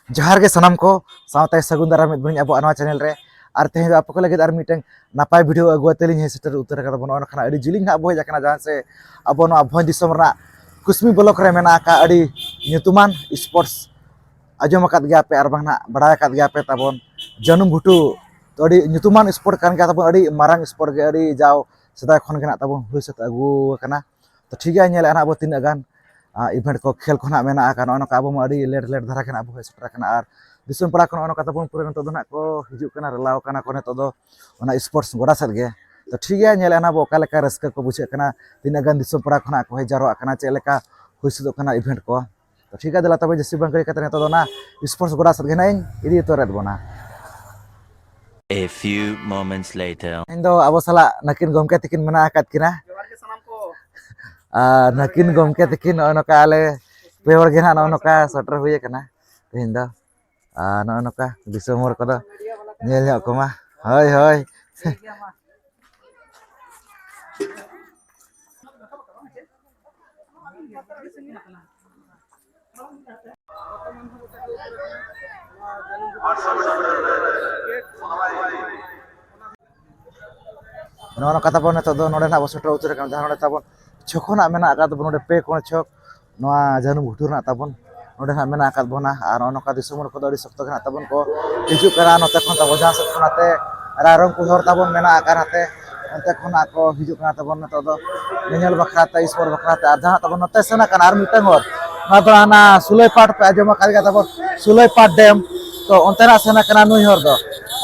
जोहार के सनम को सावते सगुन दारा मिद बनी अब चैनल रे और तेज आप को लगे मिट्टन नपाय वीडियो अगुआतेली हे सेटर उतर कर जिलिंग अब हज जहाँ से अब भोज दिसम कुसमी ब्लॉक रे मेना का नुतुमान स्पोर्ट्स आजम गया पे और बड़ा गया पे तबन जनुम भुटू तो नुतुमान स्पोर्ट कान गया तबन मारंग स्पोर्ट के जाओ सदा खन के तबन हुई सत अगू तो ठीक है नेल अब तीन गान इवेंट को खेल को मेना अब लेट लेट धारा के अब सेटर और दिसम पड़ा को तबन पूरे नित को हिजुना रलाव को नित स्पोर्ट्स गोड़ा सद गे तो ठीक है नेल अब ओका रस्क को बुझे तीन गान दिसम पड़ा को हज जारोना चेका हुई सदों इवेंट को तो ठीक है दिला तब जैसे बंकड़ी नित स्पोर्ट्स गोड़ा सद गे इदी तोरेद बना A few moments later. इन अब साला नकिन गमके तकिन मेना किना नकिन गमके तकिन नौका आले पे हर गे ना नौका सटर हुई तेहन नौका दिसम हर को नेल कोमा हय हय तबन नित अब सेटर उतर जहाँ तब छकना मेना पे कोण छक जानू भुटू तबन मेना बना और नौका दिसम को सख्त तबन को हिजुना नोते तब जहाँ सद खाते रायरंगपुर तबन मेना नाते अंते खना को हिजुना तबन नित बखराते स्पोर्ट बखराते और जहाँ तब नोते सेना और मिटन हर सुलैपाट पे आजम तब सुलैपाट डैम तो अंतना सेना नुई हर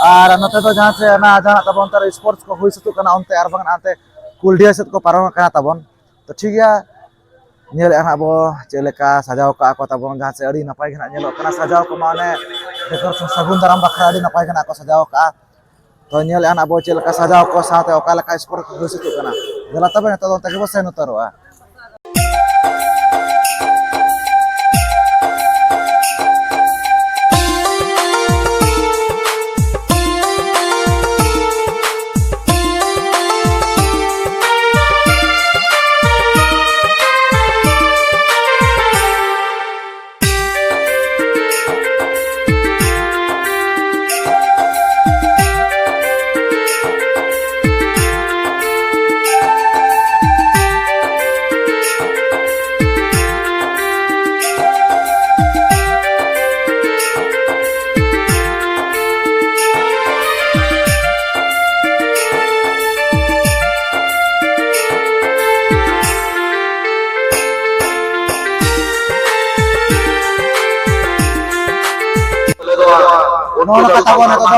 और नोते जहाँ से जहाँ तब स्पोर्ट्स को हुई सतुक अंते और बांते कुलडिया सद को पारम तबन तो ठीक है नेल अब चेका सजाव का तब जहाँ से नपाय सजाव को माने सगुन दाराम बखरा नपाय को सजाव का तो नेल अब चेका सजाव को साथ ओका स्पोर्ट को हुई सतुक दिला तब नित सेन उतरोआ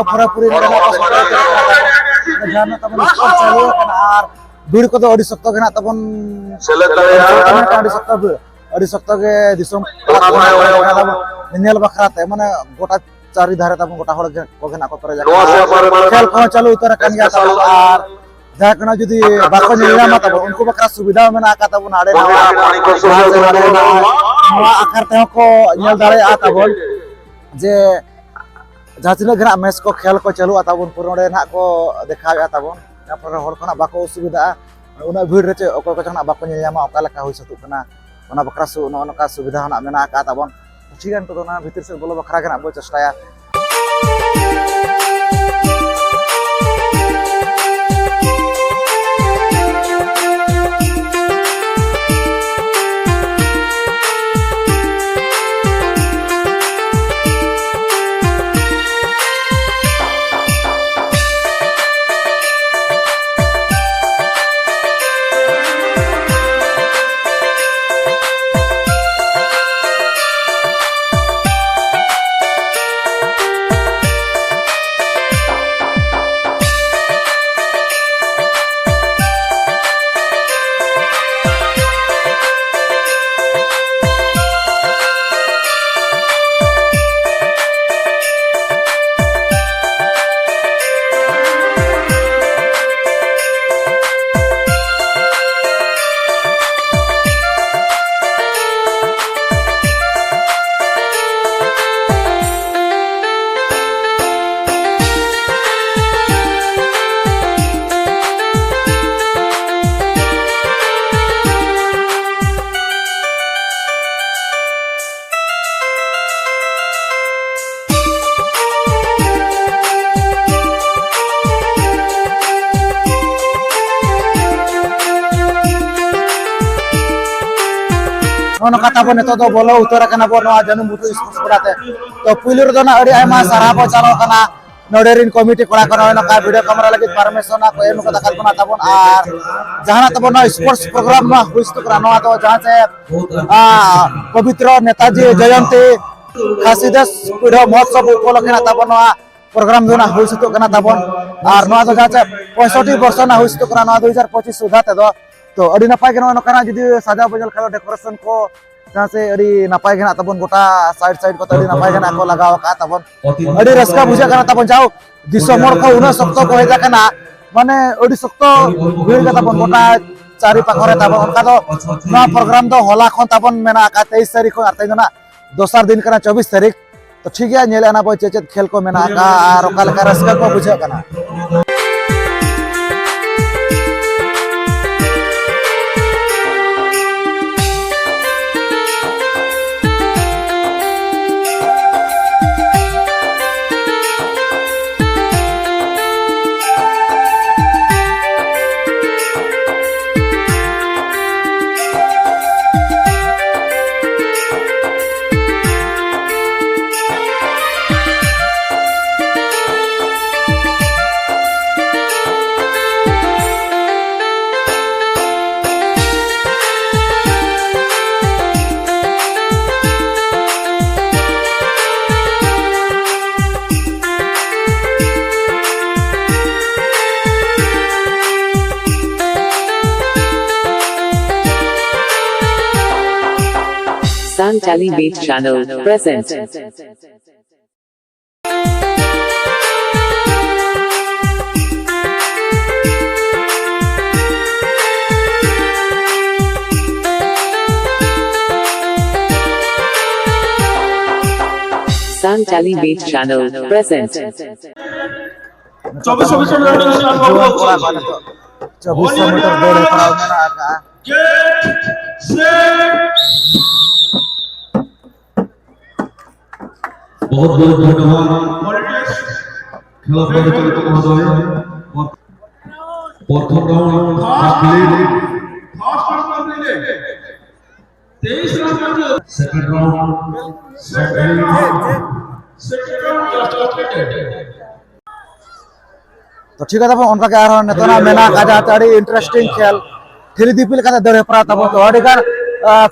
पूरा पूरी भीड़ को सख्त तबन सख्त नेल बखराते माने गोटा चारि धारे तब गोटा को खेल को चालू उतर और जहाँ जुदी बाको तब उनको बखरा सुविधा मेना तब आड़े आकार ते तब जे जहाँ तीन मैच को खेल को चालू तब पूरे को देखा तब हर बाको असुविधा उना भीड़ रे अको को बाको ओका हुई सतुकना बखरा नौका सुविधा मेना तब ठीक है तो भीतर से बोलो बखरा बो चेष्टाया नका ताबो नेतो दो बोलो उतर कना बो नवा जानू बुटू स्पोर्ट्स पड़ाते तो पुइलु रे दो ना अड़ी आयमा सारा बो चालो कना नोडेरिन कमिटी कोड़ा कना नका वीडियो कैमरा लगी परमिशन ना को एनु कता कना ताबोन आर जहां ताबो ना स्पोर्ट्स प्रोग्राम ना हुइस तो करा नवा तो जहां से पवित्र नेताजी जयंती खासीदास पीढ़ो महोत्सव उपलक्षे ना ताबो नवा प्रोग्राम दो ना हुइस तो कना ताबोन आर नवा तो जहां से 65 वर्ष ना हुइस तो करा नवा 2025 सुधा ते दो तो अड़ी नपाय के नका जुदी साजा बजल खा डेकोरेशन को जहाँ से अड़ी नपाय के तबन गोटा साइड साइड को अड़ी नपाय के को लगाव का तबन अड़ी रस्का बुझा कना तबन जाओ दिसमर को उना सख्त को हेजा कना माने अड़ी सख्त भीड़ का तबन गोटा चारि पाखरे तबन उनका तो ना प्रोग्राम दो होला खन तबन मेना का 23 तारीख को आते ना दोसर दिन कना 24 तारीख तो ठीक है नेले ना चेचेत खेल को मेना का आर ओका लका रस्का को बुझा कना Santali Beat Channel present. Santali Beat Channel present. 2400 metre दौड़ कराव मेना का बहुत बहुत धन्यवाद खेला परिचालित महोदय प्रथम राउंड कंप्लीट सेकंड राउंड तो ठीक है तब उनका क्या रहा नेतना मेना का जाता है इंटरेस्टिंग खेल ठेली दीपिल का दौड़ पड़ा तब तो अड़ी गान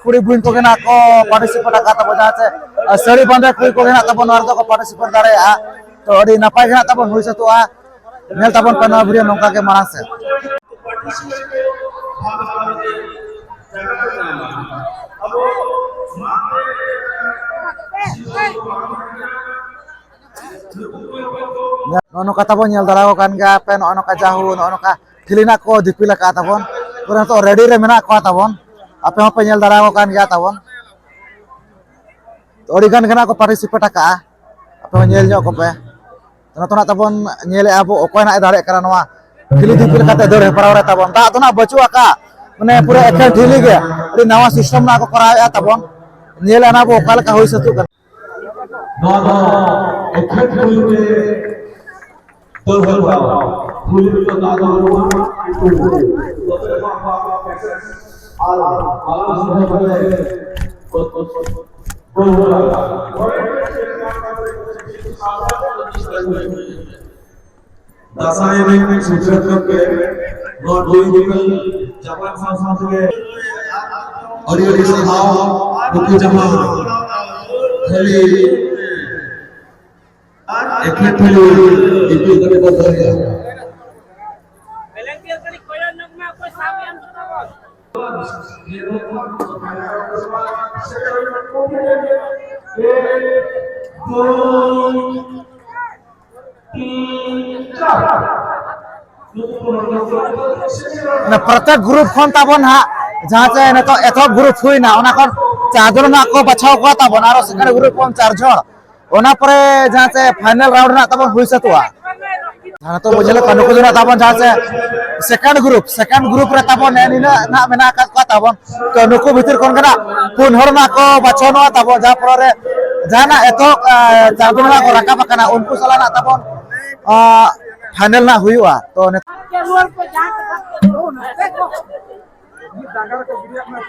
कुड़ी बुइन को ना को पार्टिसिपेट का तब जहां से सड़ी बंदे कुड़ी को ना तब नर को पार्टिसिपेट दारे तो अड़ी नपाय ना तब हुई से तो नेल तब पना वीडियो नौका के मारा से nono kata bon nyel darago kan ga pe nono ka jahu nono ka thilina ko dipila ka tabon pura to ready re mena ko tabon ape ho pe nyel darago kan ga tabon to ori gan gana ko participate ka ape ho nyel nyo ko pe to na tabon nyele abo okoy na dare kara noa thili dipil kate dore parawre tabon ta to na bachu aka mane pura ekel thili ge ori nawa system na ko kara tabon nyele na bo okal ka hoi satu kan दादा अखंड फूल में तो हलवा फूल में तो दादा हलवा तो बाबा आल आल सुबह बजे तो हलवा दासाए में सूचना करके नॉट डूइंग जापान सांस के और ये सहाव मुख्य जमा खाली एकले थली इपी करे बदल गया Belengkir kali koyon nagma ko sabi ang tutawag. प्रत्येक ग्रुप खन ताबन हा जहां से न तो एथो ग्रुप हुई ना ओना खन चादर ना को बचाव को ताबन आरो सेकंड ग्रुप कोन चार जण ओना परे जहां से फाइनल राउंड ना ताबन हुई सतुआ हां तो बुझले कनु को ना ताबन जहां से सेकंड ग्रुप रे ताबन नेना ना मेना का ताबन तो नुको भीतर कोन कना पुन हर ना को बचाव ना ताबन जा परे जाना एथो चादर ना को रका बकना उनको सला ना ताबन फाइनल ना हुईवा तो के रोल पे जाके देखो ना देखो ये डागर को वीडियो में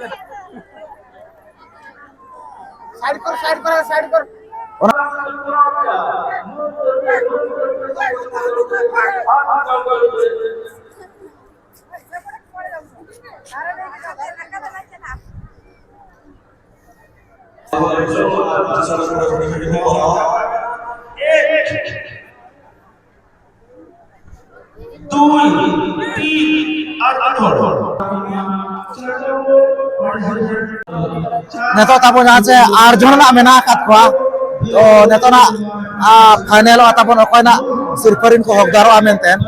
neto tapon aja Arjun nak menakat kuah to neto nak final ataupun okoi nak sirperin ko hogdaro amenten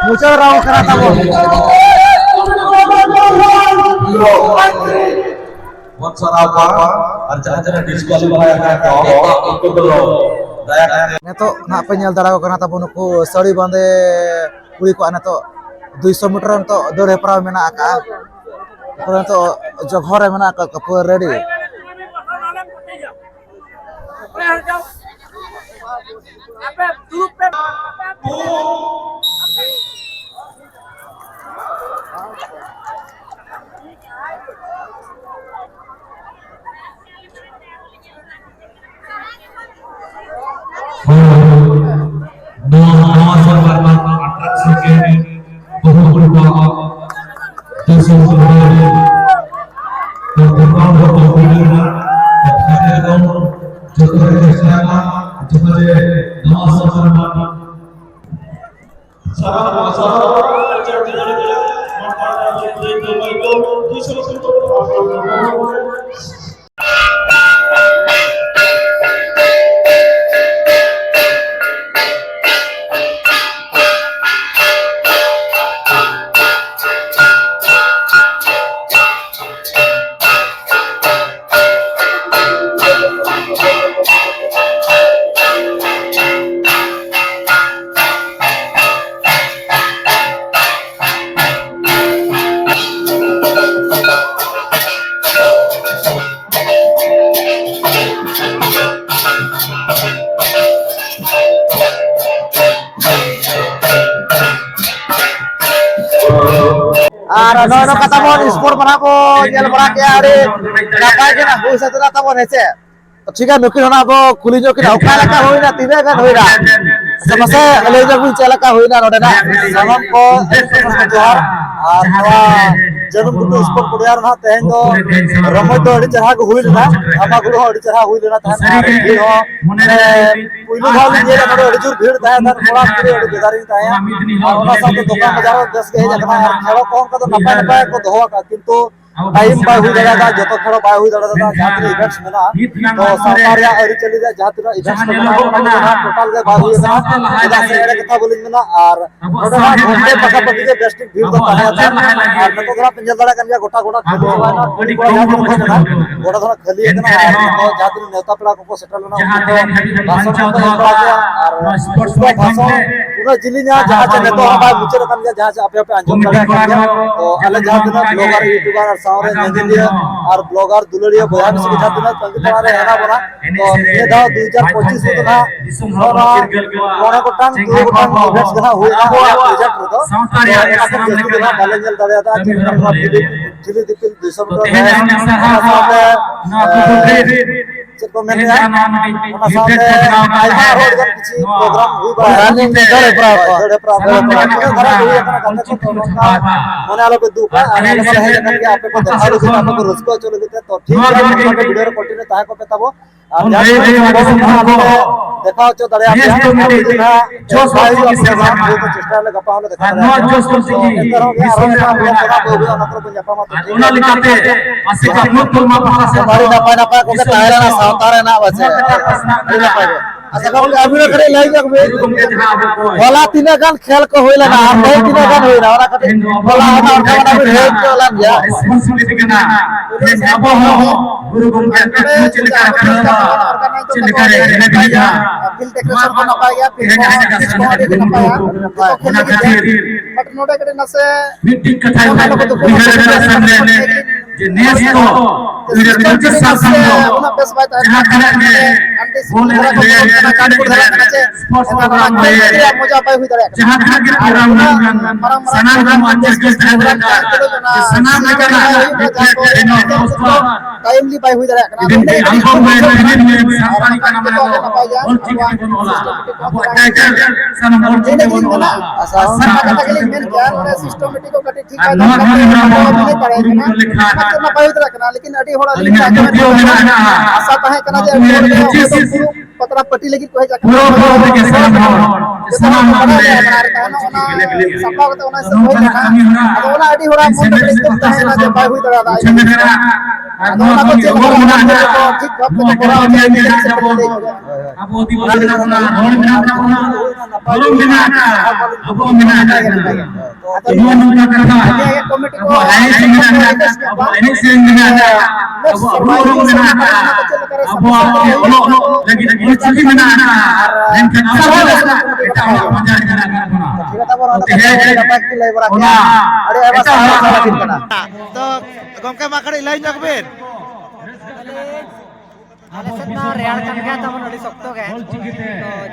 muncul raw kena tapon neto nak penyel darah kena tapon ku sari bande kuri ko neto 200 meter to dore pra mena aka to joghore mena aka kapur ready no kata mon sport mana po nyel bara ke ari napai ke na hui satu na tapon hece ठीक है नुकिन होना अब कुलिजो की औका लका होइना तिने gun होइना समसे लेजो बुन चलका होइना नोडेना सामम को जोहार और नवा जन्म गुटु स्पोर्ट पुडियार ना तेन दो रमो दो अडी चरहा को होइना आमा गुलो अडी चरहा होइना तहन भी हो मने पुइलु भाव जे नोडे अडी जुर भीड़ ताया तन थोड़ा पुरे अडी बेदारी ताया और ओना साथे दुकान बाजार 10 के जगना और खेलो कोन को तो नपाय नपाय को दोवा का किंतु टाइम बाय हुई दादा जतो खेलो बाय हुई दादा जातरी इवेंट्स मेना तो सरकार या अरी चली जा जातरी इवेंट्स मेना टोटल के बाय हुई ना दादा से एड़े कथा बोलिन मेना और नोडा घंटे पकापकी के बेस्ट भीड़ तो ताहे था और नतो गरा पंजल दाड़ा कन गोटा गोटा खेलो हुआ ना थोड़ी को जात को ना गोटा थोड़ा खली है ना तो जातरी नेता पड़ा को सेटल ना भाषण को और स्पोर्ट्स भाषण पूरा जिली ना जहां से नेतो हम मुचर कन जहां से आपे अंजम दाड़ा तो अले जहां ब्लॉगर यूट्यूबर सावरे नंदिलिया और ब्लॉगर दुलड़िया बयान से बिठा देना तंग पड़ा है ना बोला तो ये दाव 2025 में तो ना कोना को टांग दो टांग इवेंट्स कहा हुई ना प्रोजेक्ट तो सावतारिया ना बैलेंजल दड़या था चिली दिपिल 200 मीटर है चको मैंने ओना साथे आइमा रोड का किसी प्रोग्राम हुई बा रनिंग दड़े प्रा घरा हुई अपना गंदा को मने आलो पे दुख आने से है कि आपे को देखा लो आपको रुस्को चलो तो ठीक है वीडियो रे कंटिन्यू ताहे को पेताबो देखा जो दड़े आप जो साइज की सेवा को चेष्टा ले गपा ले देखा नो जो सोची की अंदर हो गया और ना हो गया नकर पंजाब मत उना लिखाते आसे का मुत मा पास से बारी ना पाना पा को ताहे ना सावतारे ना बचे ना पाए अच्छा गौके अभी कड़े लई जगबे होला तीना गान खेल को होइला ना हम नहीं तीना गान होइला ओरा कते होला ना और खाना भी हेड के होला गया रिस्पांसिबिलिटी कना अब हो गुरु गंगे चिलका चिलका रे बिना बिल डेकोरेशन को नपाय गया फिर को नपाय होना खातिर बट नोडे कड़े नसे मीटिंग कथा बिहार सामने जे नेस को 2025 साल संभव जहां खड़ा है बोले रहे स्पोर्ट्स प्रोग्राम है मजा पाई हुई दरे जहां खड़ा के प्रोग्राम सनाम नाम अंचल के सनाम नगर टाइमली पाई हुई दरे अनुभव में संस्थानी का नाम है और ठीक है बोला अब टाइटल सनम और ठीक है बोला सारा का के लिए मेन ज्ञान और सिस्टमैटिक को कटे ठीक है नो लिखा ना पाई हुई दरे लेकिन अडी होला आशा ताहे कना जे पतरा पट्टी लगी कोहे जा सनाम नाम ले सफा होता होना से होई ना ओला अडी होला मोटे रिस्क ताहे ना जे पाई हुई दरे नो को चेक ठीक बात को करा अब ओदी बोलना रोड में आता होना रोड में आता अब में आता नो नो करना कमेटी को अब आने से में आता अब आने से में आता अब रोड में आता अब लगी छुट्टी में आता लेकिन बेटा मजा करा ओके है अरे तो गमके माकड़े लई जगबेन आले से ना रेयाड़ kan gaya tabon adi sokto ge to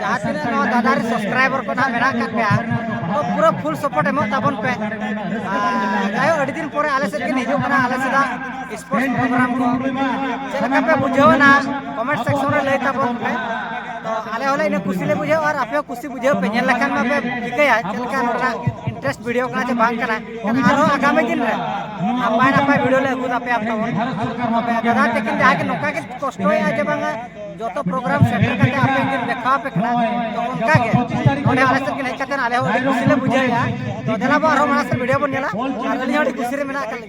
jaha tine no dadar subscriber ko na mena kan gaya to pura full support emo tabon pe gayo adi din pore आले से के हिजु kana आले से da sports program ko चलका पे बुझो ना comment section रे लई tabon पे तो आले होले इन खुशी ले बुझे और आपे खुशी बुझे पे नेल लखन में पे ठिकया चलका नोरा इंटरेस्ट वीडियो का जे बांग kana आरो आगामी दिन रे नापाय नापाय वीडियो ले गुदा पे आप tabon दादा लेकिन जाके नोका के कष्ट है जे बांगा जो प्रोग्राम सेटल करते आपे दिन देखा पे खना तो उनका के ओने आले से के नहीं करते आले हो खुशी ले बुझे या तो देला बा आरो मानस वीडियो बनेला आले हड़ी खुशी रे मेना कर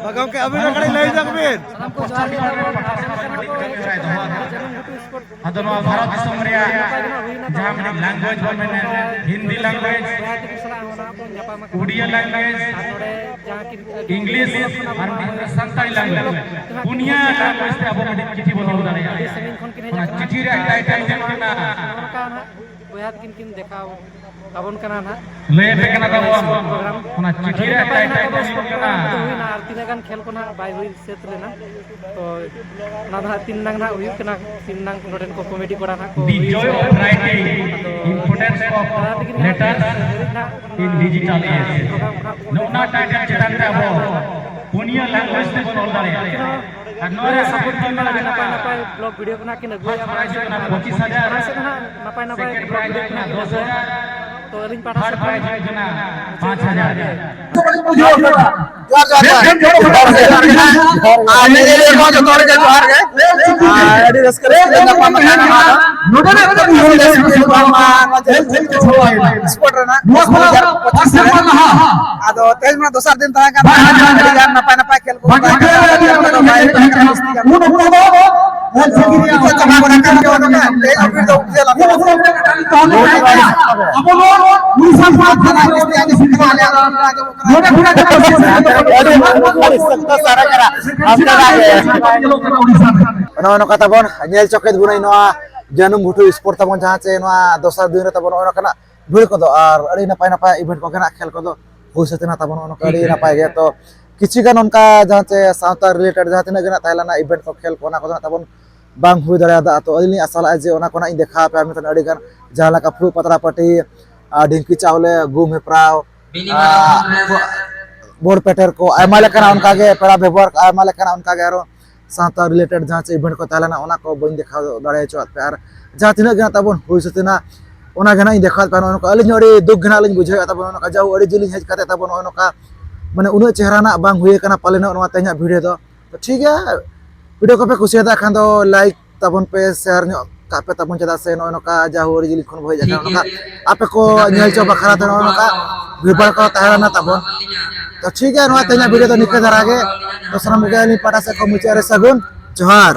बगाव के अभी रखड़े लई जगबेन हमको जवाब अदनो भारत दिसम रिया जहां में लैंग्वेज बने Hindi language Odia language English और संताली लैंग्वेज दुनिया लैंग्वेज ते अब चिट्ठी बोल दारे चिट्ठी रे टाइटल जेना बयात किन देखाओ अबन कना ना ले पे कना तब ओना चिट्ठी रे टाइटल जेना हुईना आर तीन गान खेल कोना बाय हुई सेत लेना तो ना धा तीन नंग ना हुई कना तीन नंग नोडन को कॉमेडी कोड़ा ना को the joy of writing importance of letters in digital age नोना टाइटल चेतन रे अब दुनिया लैंग्वेज ते बोल दारे नोरे सपोर्ट करना नपाय नपाय ब्लॉग वीडियो बना के नगुया 25,000 नपाय नपाय ब्लॉग वीडियो बना के 10,000 तो अलिंग पाठा थर्ड प्राइज योजना 5,000 दोसर दिन नपाय नपाय खेल kata bon nyel coket bunai noa janum butuh sport tabon jahan ce noa dosar दिन tabon ono kana bhil ko do ar ari napai napai event ko kana khel ko do ho setena tabon ono kari napai ge to kichi gan onka jahan ce sauta related jahan tina gana tailana event ko khel ko na ko tabon bang hui dara da to alini asal aje ona kona ing dekha pe ami tan ari gan jahala ka fru patra pati ढिंकी चावले गुम हेप्राव bore पेटर को आयमा लेकना उनका गे पेड़ा व्यवहार आयमा लेकना उनका गे आरो साता related जहां से इवेंट को तालेना ओना को बइन देखा दाड़े चोत पे आर जहां तिना गना तबन हुई सतना ओना गना इ देखा पे ओना अलिन अड़ी दुख गना अलिन बुझे तबन ओना जाऊ अड़ी जिलिन हेज काते तबन ओना माने उन चेहरा ना बांग हुए कना पालेना ओना तेना वीडियो तो ठीक है वीडियो को पे खुशियादा खान दो लाइक तबन पे शेयर कापे तबन चदा से नोका जाऊ अड़ी जिलिन खन भई जाका ओना आपे को नेल चो बखरा त ओना विबर को ताहना तबन तो ठीक है तेना वीडियो तो निके धरागे तो सनम मुगे पाटा से को मुचारे सगुन जोहार।